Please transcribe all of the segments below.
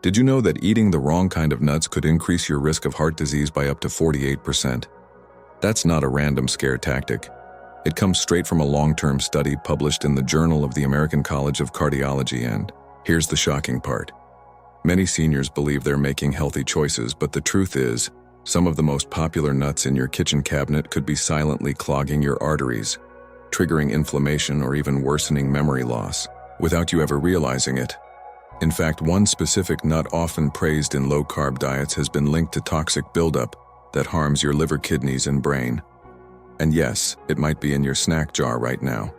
Did you know that eating the wrong kind of nuts could increase your risk of heart disease by up to 48%? That's not a random scare tactic. It comes straight from a long-term study published in the Journal of the American College of Cardiology, and here's the shocking part. Many seniors believe they're making healthy choices, but the truth is, some of the most popular nuts in your kitchen cabinet could be silently clogging your arteries, triggering inflammation or even worsening memory loss, without you ever realizing it. In fact, one specific nut often praised in low-carb diets has been linked to toxic buildup that harms your liver, kidneys, and brain. And yes, it might be in your snack jar right now.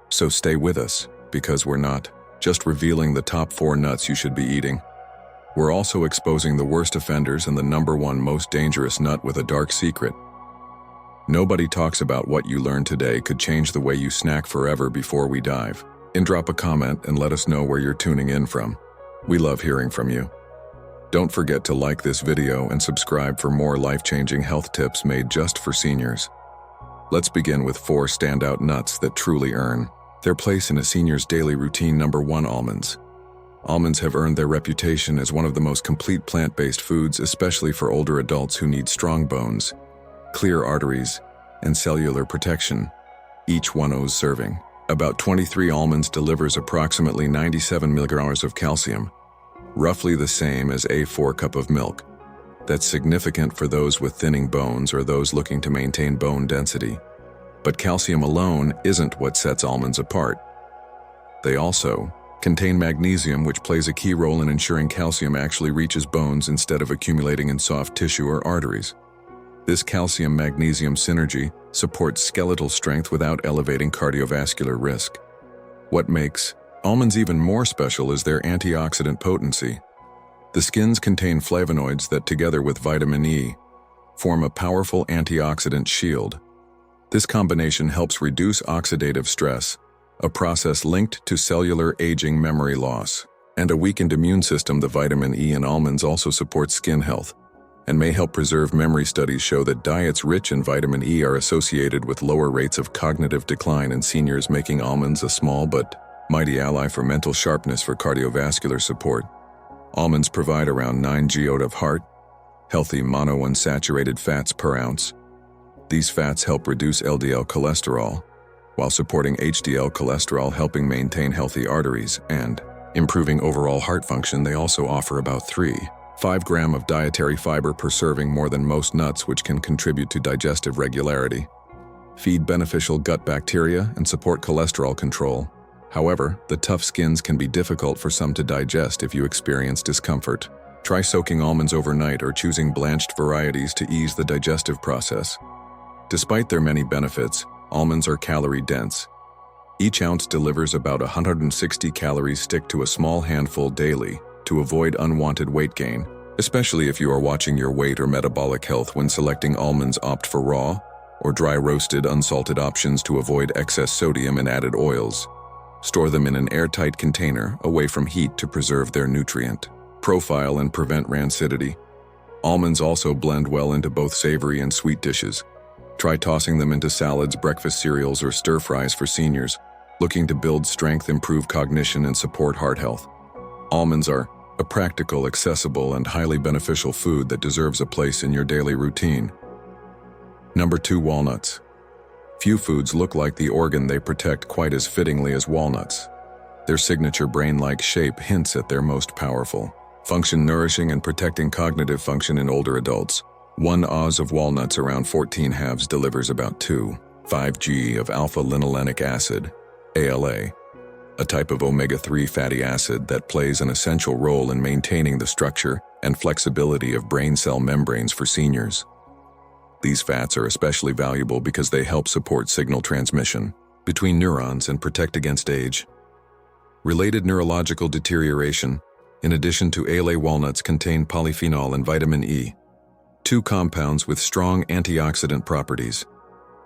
So stay with us, because we're not just revealing the top 4 nuts you should be eating. We're also exposing the worst offenders and the #1 most dangerous nut with a dark secret. Nobody talks about what you learned today could change the way you snack forever before we dive. Drop a comment and let us know where you're tuning in from. We love hearing from you. Don't forget to like this video and subscribe for more life-changing health tips made just for seniors. Let's begin with 4 standout nuts that truly earn their place in a senior's daily routine. Number 1, almonds. Almonds have earned their reputation as one of the most complete plant-based foods, especially for older adults who need strong bones, clear arteries, and cellular protection. Each 1 ounce serving, about 23 almonds, delivers approximately 97 milligrams of calcium, roughly the same as a 4 cup of milk. That's significant for those with thinning bones or those looking to maintain bone density. But calcium alone isn't what sets almonds apart. They also contain magnesium, which plays a key role in ensuring calcium actually reaches bones instead of accumulating in soft tissue or arteries. This calcium-magnesium synergy supports skeletal strength without elevating cardiovascular risk. What makes almonds even more special is their antioxidant potency. The skins contain flavonoids that, together with vitamin E, form a powerful antioxidant shield. This combination helps reduce oxidative stress, a process linked to cellular aging, memory loss, and a weakened immune system. The vitamin E in almonds also supports skin health and may help preserve memory. Studies show that diets rich in vitamin E are associated with lower rates of cognitive decline in seniors, making almonds a small but mighty ally for mental sharpness. For cardiovascular support, almonds provide around 9 grams of heart healthy monounsaturated fats per ounce. These fats help reduce LDL cholesterol, while supporting HDL cholesterol, helping maintain healthy arteries and improving overall heart function. They also offer about 3-5 grams of dietary fiber per serving, more than most nuts, which can contribute to digestive regularity, feed beneficial gut bacteria, and support cholesterol control. However, the tough skins can be difficult for some to digest. If you experience discomfort, try soaking almonds overnight or choosing blanched varieties to ease the digestive process. Despite their many benefits, almonds are calorie-dense. Each ounce delivers about 160 calories. Stick to a small handful daily to avoid unwanted weight gain, especially if you are watching your weight or metabolic health. When selecting almonds, opt for raw or dry roasted unsalted options to avoid excess sodium and added oils. Store them in an airtight container away from heat to preserve their nutrient profile and prevent rancidity. Almonds also blend well into both savory and sweet dishes. Try tossing them into salads, breakfast cereals, or stir-fries. For seniors looking to build strength, improve cognition, and support heart health, almonds are a practical, accessible, and highly beneficial food that deserves a place in your daily routine. Number 2, walnuts. Few foods look like the organ they protect quite as fittingly as walnuts. Their signature brain-like shape hints at their most powerful function, nourishing and protecting cognitive function in older adults. 1 oz of walnuts, around 14 halves, delivers about 2.5 g of alpha-linolenic acid, ALA, a type of omega-3 fatty acid that plays an essential role in maintaining the structure and flexibility of brain cell membranes. For seniors, these fats are especially valuable because they help support signal transmission between neurons and protect against age-related neurological deterioration. In addition to ALA, walnuts contain polyphenol and vitamin E, 2 compounds with strong antioxidant properties.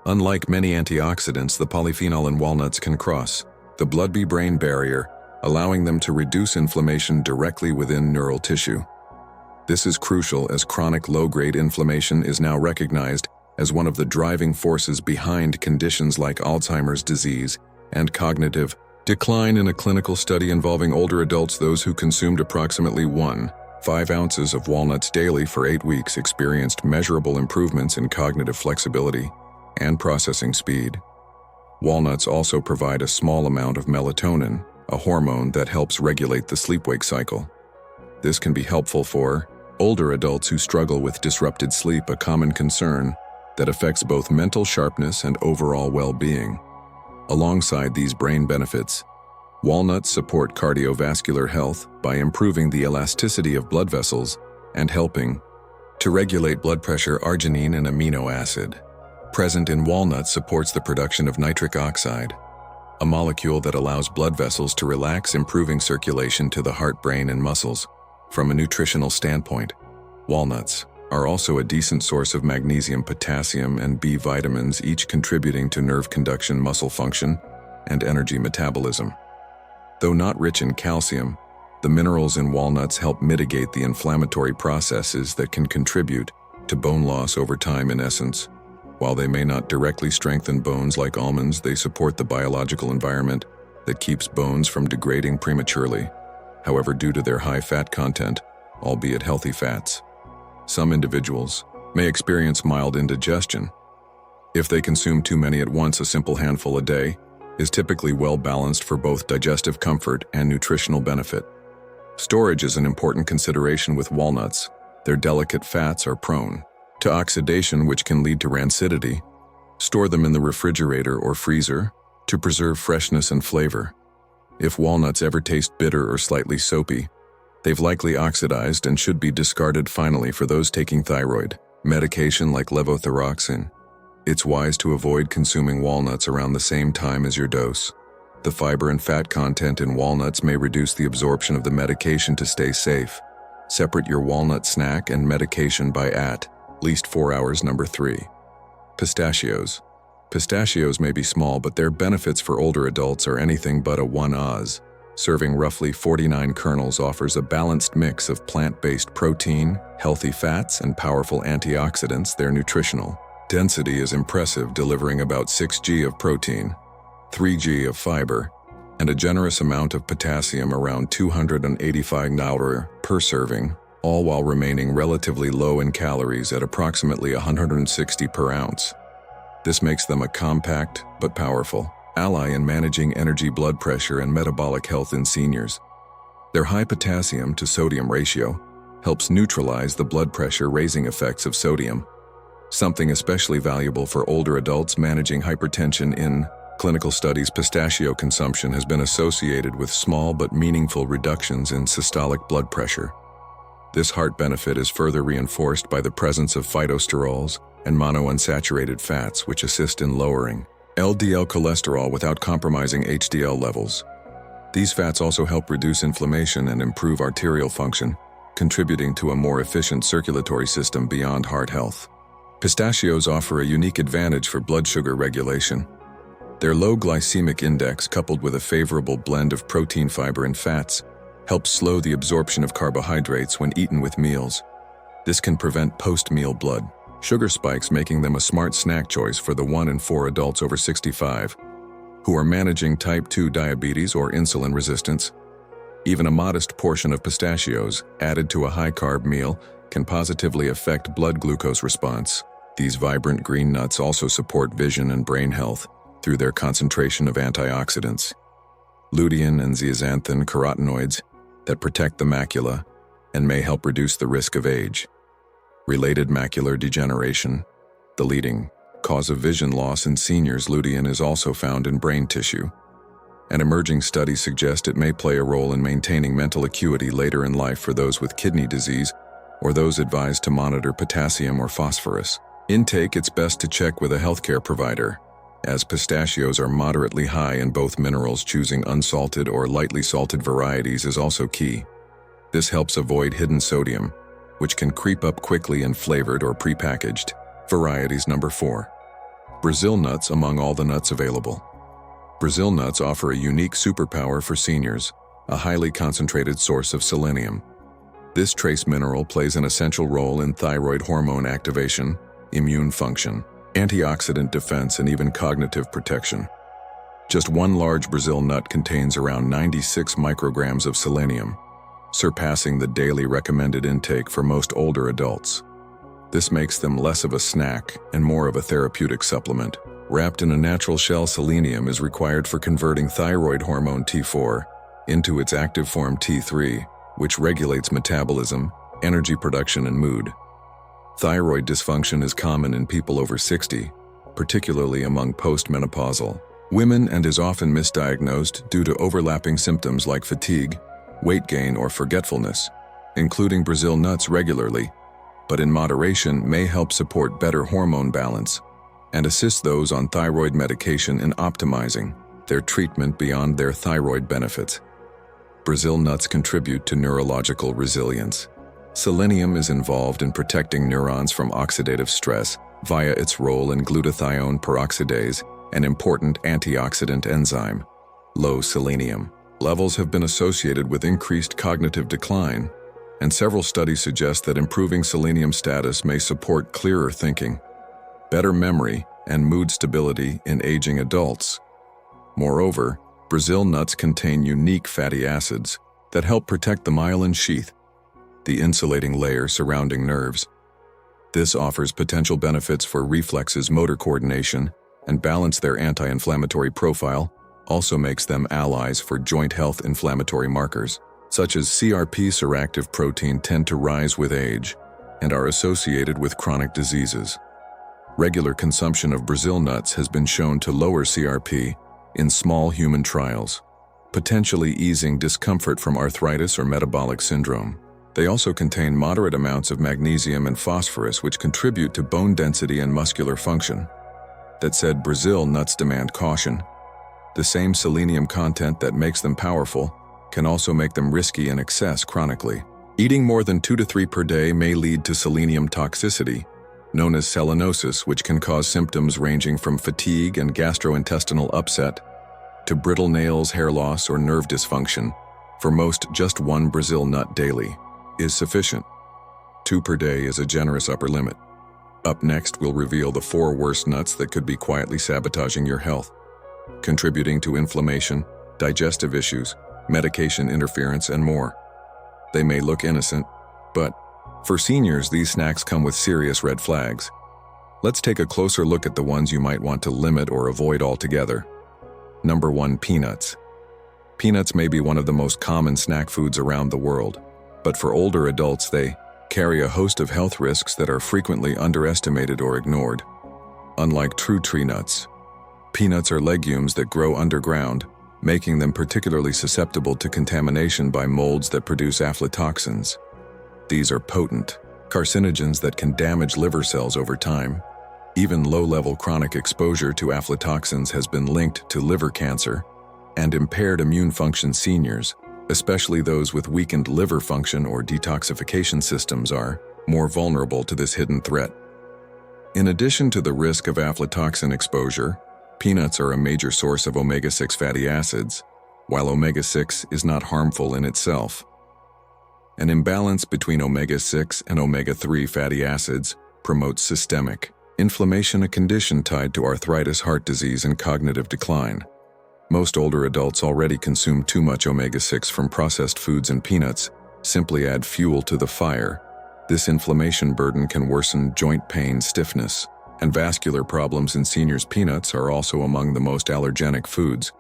Unlike many antioxidants, the polyphenol in walnuts can cross the blood-brain barrier, allowing them to reduce inflammation directly within neural tissue. This is crucial, as chronic low-grade inflammation is now recognized as one of the driving forces behind conditions like Alzheimer's disease and cognitive decline. In a clinical study involving older adults, those who consumed approximately 1 5 ounces of walnuts daily for 8 weeks experienced measurable improvements in cognitive flexibility and processing speed. Walnuts also provide a small amount of melatonin, a hormone that helps regulate the sleep-wake cycle. This can be helpful for older adults who struggle with disrupted sleep, a common concern that affects both mental sharpness and overall well-being. Alongside these brain benefits, walnuts support cardiovascular health by improving the elasticity of blood vessels and helping to regulate blood pressure. Arginine, an amino acid present in walnuts, supports the production of nitric oxide, a molecule that allows blood vessels to relax, improving circulation to the heart, brain, and muscles. From a nutritional standpoint, walnuts are also a decent source of magnesium, potassium, and B vitamins, each contributing to nerve conduction, muscle function, and energy metabolism. Though not rich in calcium, the minerals in walnuts help mitigate the inflammatory processes that can contribute to bone loss over time. In essence, while they may not directly strengthen bones like almonds, they support the biological environment that keeps bones from degrading prematurely. However, due to their high fat content, albeit healthy fats, some individuals may experience mild indigestion. If they consume too many at once, a simple handful a day is typically well balanced for both digestive comfort and nutritional benefit. Storage is an important consideration with walnuts. Their delicate fats are prone to oxidation, which can lead to rancidity. Store them in the refrigerator or freezer to preserve freshness and flavor. If walnuts ever taste bitter or slightly soapy, they've likely oxidized and should be discarded. Finally, for those taking thyroid medication like levothyroxine, it's wise to avoid consuming walnuts around the same time as your dose. The fiber and fat content in walnuts may reduce the absorption of the medication. To stay safe, separate your walnut snack and medication by at least 4 hours. 3. Pistachios. Pistachios may be small, but their benefits for older adults are anything but a 1 Oz. Serving roughly 49 kernels offers a balanced mix of plant-based protein, healthy fats, and powerful antioxidants. Their nutritional density is impressive, delivering about 6 g of protein, 3 g of fiber, and a generous amount of potassium, around 285 nalr per serving, all while remaining relatively low in calories at approximately 160 per ounce. This makes them a compact but powerful ally in managing energy, blood pressure, and metabolic health in seniors. Their high potassium to sodium ratio helps neutralize the blood pressure-raising effects of sodium, something especially valuable for older adults managing hypertension. In clinical studies, pistachio consumption has been associated with small but meaningful reductions in systolic blood pressure. This heart benefit is further reinforced by the presence of phytosterols and monounsaturated fats, which assist in lowering LDL cholesterol without compromising HDL levels. These fats also help reduce inflammation and improve arterial function, contributing to a more efficient circulatory system. Beyond heart health, pistachios offer a unique advantage for blood sugar regulation. Their low glycemic index, coupled with a favorable blend of protein, fiber, and fats, helps slow the absorption of carbohydrates when eaten with meals. This can prevent post-meal blood sugar spikes, making them a smart snack choice for the 1 in 4 adults over 65 who are managing type 2 diabetes or insulin resistance. Even a modest portion of pistachios, added to a high-carb meal, can positively affect blood glucose response. These vibrant green nuts also support vision and brain health through their concentration of antioxidants, lutein and zeaxanthin carotenoids, that protect the macula and may help reduce the risk of age. Related macular degeneration, the leading cause of vision loss in seniors. Lutein is also found in brain tissue, and emerging studies suggest it may play a role in maintaining mental acuity later in life for those with kidney disease or those advised to monitor potassium or phosphorus intake. It's best to check with a healthcare provider, as pistachios are moderately high in both minerals. Choosing unsalted or lightly salted varieties is also key. This helps avoid hidden sodium, which can creep up quickly in flavored or prepackaged varieties. 4. Brazil nuts. Among all the nuts available, Brazil nuts offer a unique superpower for seniors, a highly concentrated source of selenium. This trace mineral plays an essential role in thyroid hormone activation, immune function, antioxidant defense, and even cognitive protection. Just one large Brazil nut contains around 96 micrograms of selenium, surpassing the daily recommended intake for most older adults. This makes them less of a snack and more of a therapeutic supplement. Wrapped in a natural shell, selenium is required for converting thyroid hormone T4 into its active form T3, which regulates metabolism, energy production, and mood. Thyroid dysfunction is common in people over 60, particularly among postmenopausal women, and is often misdiagnosed due to overlapping symptoms like fatigue, weight gain, or forgetfulness. Including Brazil nuts regularly, but in moderation, may help support better hormone balance and assist those on thyroid medication in optimizing their treatment beyond their thyroid benefits. Brazil nuts contribute to neurological resilience. Selenium is involved in protecting neurons from oxidative stress via its role in glutathione peroxidase, an important antioxidant enzyme. Low selenium levels have been associated with increased cognitive decline, and several studies suggest that improving selenium status may support clearer thinking, better memory, and mood stability in aging adults. Moreover, Brazil nuts contain unique fatty acids that help protect the myelin sheath, the insulating layer surrounding nerves. This offers potential benefits for reflexes, motor coordination, and balance. Their anti-inflammatory profile also makes them allies for joint health. Inflammatory markers, such as CRP, seractive protein, tend to rise with age and are associated with chronic diseases. Regular consumption of Brazil nuts has been shown to lower CRP in small human trials, potentially easing discomfort from arthritis or metabolic syndrome. They also contain moderate amounts of magnesium and phosphorus, which contribute to bone density and muscular function. That said, Brazil nuts demand caution. The same selenium content that makes them powerful can also make them risky in excess chronically. Eating more than 2 to 3 per day may lead to selenium toxicity, known as selenosis, which can cause symptoms ranging from fatigue and gastrointestinal upset to brittle nails, hair loss, or nerve dysfunction. For most, just 1 Brazil nut daily is sufficient. 2 per day is a generous upper limit. Up next, we'll reveal the 4 worst nuts that could be quietly sabotaging your health, contributing to inflammation, digestive issues, medication interference, and more. They may look innocent, but for seniors, these snacks come with serious red flags. Let's take a closer look at the ones you might want to limit or avoid altogether. Number 1. Peanuts. Peanuts may be one of the most common snack foods around the world, but for older adults they carry a host of health risks that are frequently underestimated or ignored. Unlike true tree nuts, peanuts are legumes that grow underground, making them particularly susceptible to contamination by molds that produce aflatoxins. These are potent carcinogens that can damage liver cells over time. Even low-level chronic exposure to aflatoxins has been linked to liver cancer and impaired immune function. Seniors, especially those with weakened liver function or detoxification systems, are more vulnerable to this hidden threat. In addition to the risk of aflatoxin exposure, peanuts are a major source of omega-6 fatty acids, while omega-6 is not harmful in itself. An imbalance between omega-6 and omega-3 fatty acids promotes systemic inflammation, a condition tied to arthritis, heart disease, and cognitive decline. Most older adults already consume too much omega-6 from processed foods, and peanuts simply add fuel to the fire. This inflammation burden can worsen joint pain, stiffness, and vascular problems in seniors. Peanuts are also among the most allergenic foods.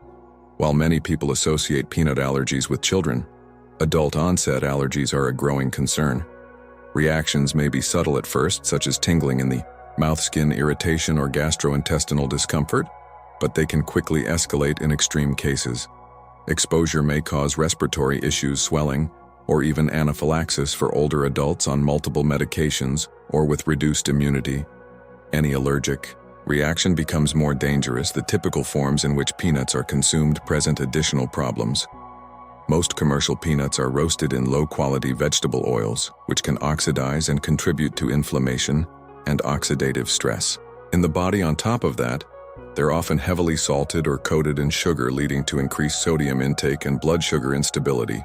While many people associate peanut allergies with children, adult-onset allergies are a growing concern. Reactions may be subtle at first, such as tingling in the mouth, skin irritation, or gastrointestinal discomfort, but they can quickly escalate in extreme cases. Exposure may cause respiratory issues, swelling, or even anaphylaxis for older adults on multiple medications or with reduced immunity. Any allergic reaction becomes more dangerous. The typical forms in which peanuts are consumed present additional problems. Most commercial peanuts are roasted in low-quality vegetable oils, which can oxidize and contribute to inflammation and oxidative stress in the body. On top of that, they're often heavily salted or coated in sugar, leading to increased sodium intake and blood sugar instability.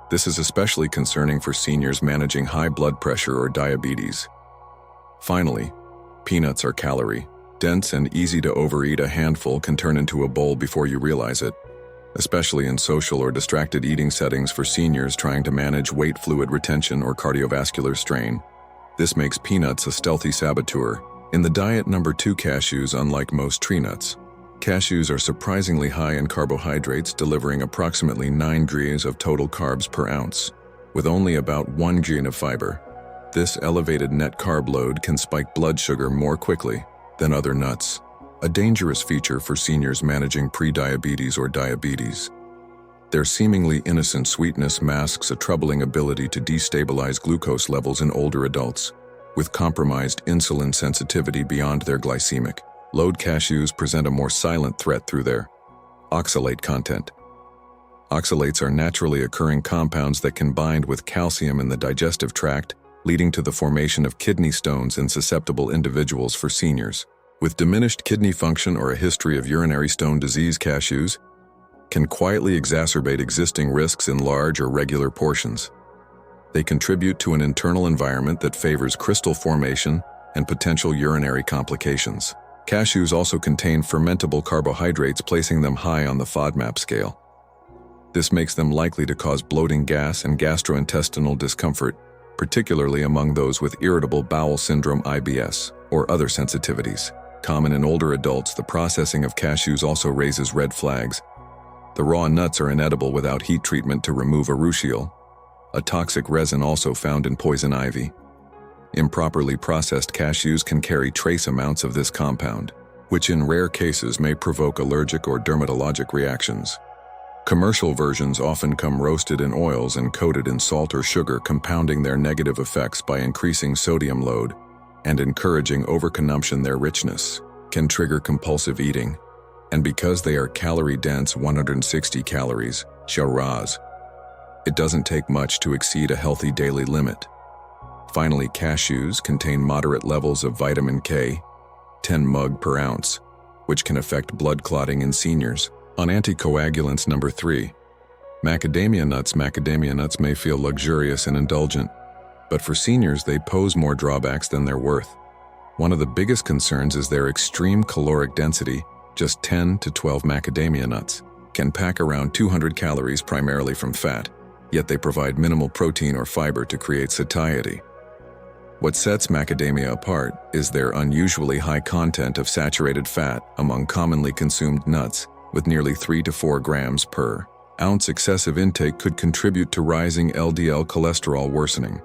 This is especially concerning for seniors managing high blood pressure or diabetes. Finally, peanuts are calorie-dense and easy to overeat. A handful can turn into a bowl before you realize it. especially in social or distracted eating settings for seniors trying to manage weight fluid retention or cardiovascular strain. This makes peanuts a stealthy saboteur. In the diet number 2, cashews. Unlike most tree nuts, cashews are surprisingly high in carbohydrates, delivering approximately 9 grams of total carbs per ounce, with only about 1 gram of fiber. This elevated net carb load can spike blood sugar more quickly than other nuts, a dangerous feature for seniors managing prediabetes or diabetes. Their seemingly innocent sweetness masks a troubling ability to destabilize glucose levels in older adults, with compromised insulin sensitivity beyond their glycemic load. Cashews present a more silent threat through their oxalate content. Oxalates are naturally occurring compounds that can bind with calcium in the digestive tract, leading to the formation of kidney stones in susceptible individuals. For seniors with diminished kidney function or a history of urinary stone disease, cashews can quietly exacerbate existing risks in large or regular portions. They contribute to an internal environment that favors crystal formation and potential urinary complications. Cashews also contain fermentable carbohydrates, placing them high on the FODMAP scale. This makes them likely to cause bloating, gas, and gastrointestinal discomfort, particularly among those with irritable bowel syndrome (IBS) or other sensitivities. Common in older adults, the processing of cashews also raises red flags. The raw nuts are inedible without heat treatment to remove urushiol, a toxic resin also found in poison ivy. Improperly processed cashews can carry trace amounts of this compound, which in rare cases may provoke allergic or dermatologic reactions. Commercial versions often come roasted in oils and coated in salt or sugar, compounding their negative effects by increasing sodium load and encouraging overconsumption. Their richness can trigger compulsive eating, and because they are calorie-dense, 160 calories, (Shiraz), it doesn't take much to exceed a healthy daily limit. Finally, cashews contain moderate levels of vitamin K, 10 mg per ounce, which can affect blood clotting in seniors. On anticoagulants. Number 3, macadamia nuts. Macadamia nuts may feel luxurious and indulgent, but for seniors they pose more drawbacks than they're worth. One of the biggest concerns is their extreme caloric density. Just 10 to 12 macadamia nuts can pack around 200 calories primarily from fat, yet they provide minimal protein or fiber to create satiety. What sets macadamia apart is their unusually high content of saturated fat among commonly consumed nuts, with nearly 3 to 4 grams per ounce. Excessive intake could contribute to rising LDL cholesterol, worsening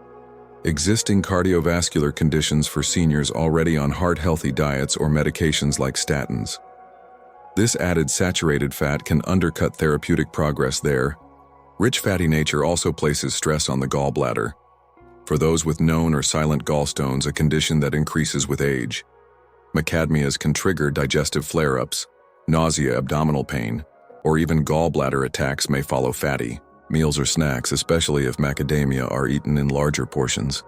existing cardiovascular conditions for seniors already on heart-healthy diets or medications like statins. This added saturated fat can undercut therapeutic progress. Their rich fatty nature also places stress on the gallbladder. For those with known or silent gallstones, a condition that increases with age, macadamias can trigger digestive flare-ups, nausea, abdominal pain, or even gallbladder attacks may follow. Fatty meals or snacks, especially if macadamia are eaten in larger portions.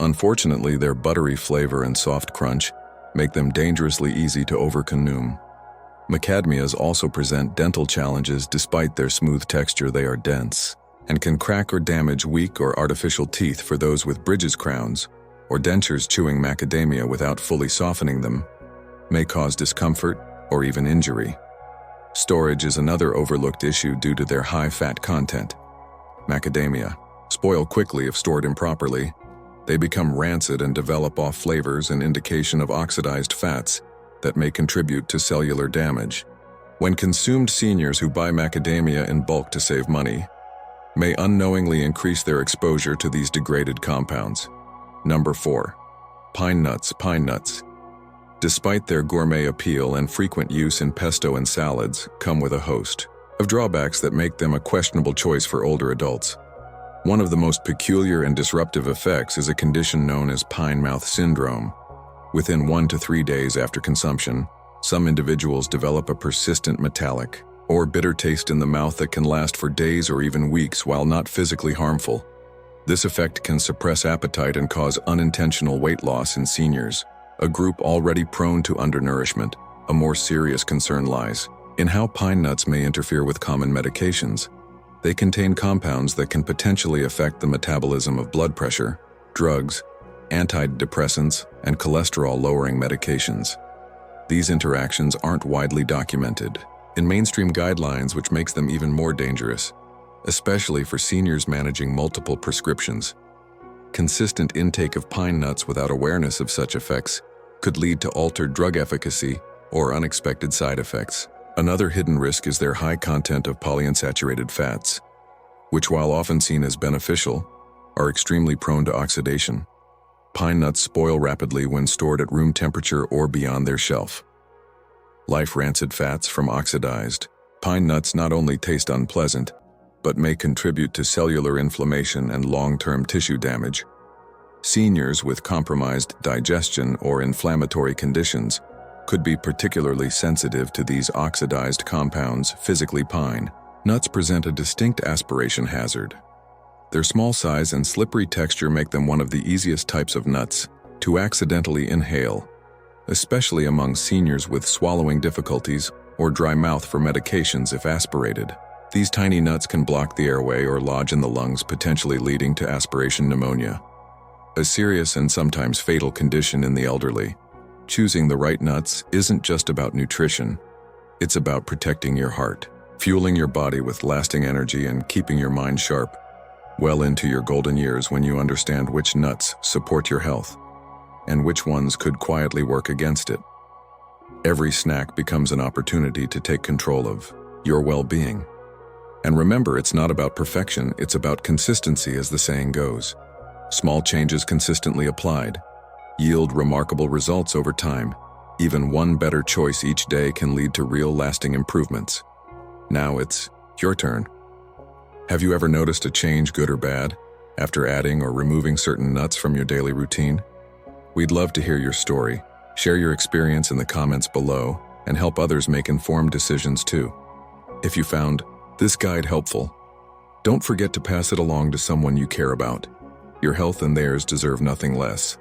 Unfortunately, their buttery flavor and soft crunch make them dangerously easy to overconsume. Macadamias also present dental challenges. Despite their smooth texture, they are dense and can crack or damage weak or artificial teeth. For those with bridges, crowns, or dentures, chewing macadamia without fully softening them may cause discomfort or even injury. Storage is another overlooked issue due to their high fat content. Macadamia spoil quickly if stored improperly. They become rancid and develop off flavors, an indication of oxidized fats that may contribute to cellular damage. When consumed, seniors who buy macadamia in bulk to save money may unknowingly increase their exposure to these degraded compounds. Number 4, pine nuts. Pine nuts, despite their gourmet appeal and frequent use in pesto and salads, come with a host of drawbacks that make them a questionable choice for older adults. One of the most peculiar and disruptive effects is a condition known as pine mouth syndrome. Within 1 to 3 days after consumption, some individuals develop a persistent metallic or bitter taste in the mouth that can last for days or even weeks. While not physically harmful, this effect can suppress appetite and cause unintentional weight loss in seniors, a group already prone to undernourishment. A more serious concern lies in how pine nuts may interfere with common medications. They contain compounds that can potentially affect the metabolism of blood pressure, drugs, antidepressants, and cholesterol-lowering medications. These interactions aren't widely documented, in mainstream guidelines, which makes them even more dangerous, especially for seniors managing multiple prescriptions. Consistent intake of pine nuts without awareness of such effects could lead to altered drug efficacy or unexpected side effects. Another hidden risk is their high content of polyunsaturated fats, which, while often seen as beneficial, are extremely prone to oxidation. Pine nuts spoil rapidly when stored at room temperature or beyond their shelf. Life rancid fats from oxidized pine nuts not only taste unpleasant, but may contribute to cellular inflammation and long-term tissue damage. Seniors with compromised digestion or inflammatory conditions could be particularly sensitive to these oxidized compounds. Physically, pine nuts present a distinct aspiration hazard. Their small size and slippery texture make them one of the easiest types of nuts to accidentally inhale, especially among seniors with swallowing difficulties or dry mouth for medications if aspirated. These tiny nuts can block the airway or lodge in the lungs, potentially leading to aspiration pneumonia, a serious and sometimes fatal condition in the elderly. Choosing the right nuts isn't just about nutrition. It's about protecting your heart, fueling your body with lasting energy, and keeping your mind sharp well into your golden years. When you understand which nuts support your health and which ones could quietly work against it, every snack becomes an opportunity to take control of your well-being. And remember, it's not about perfection, it's about consistency, as the saying goes. Small changes consistently applied yield remarkable results over time. Even one better choice each day can lead to real lasting improvements. Now it's your turn. Have you ever noticed a change, good or bad, after adding or removing certain nuts from your daily routine? We'd love to hear your story. Share your experience in the comments below and help others make informed decisions too. If you found this guide helpful, don't forget to pass it along to someone you care about. Your health and theirs deserve nothing less.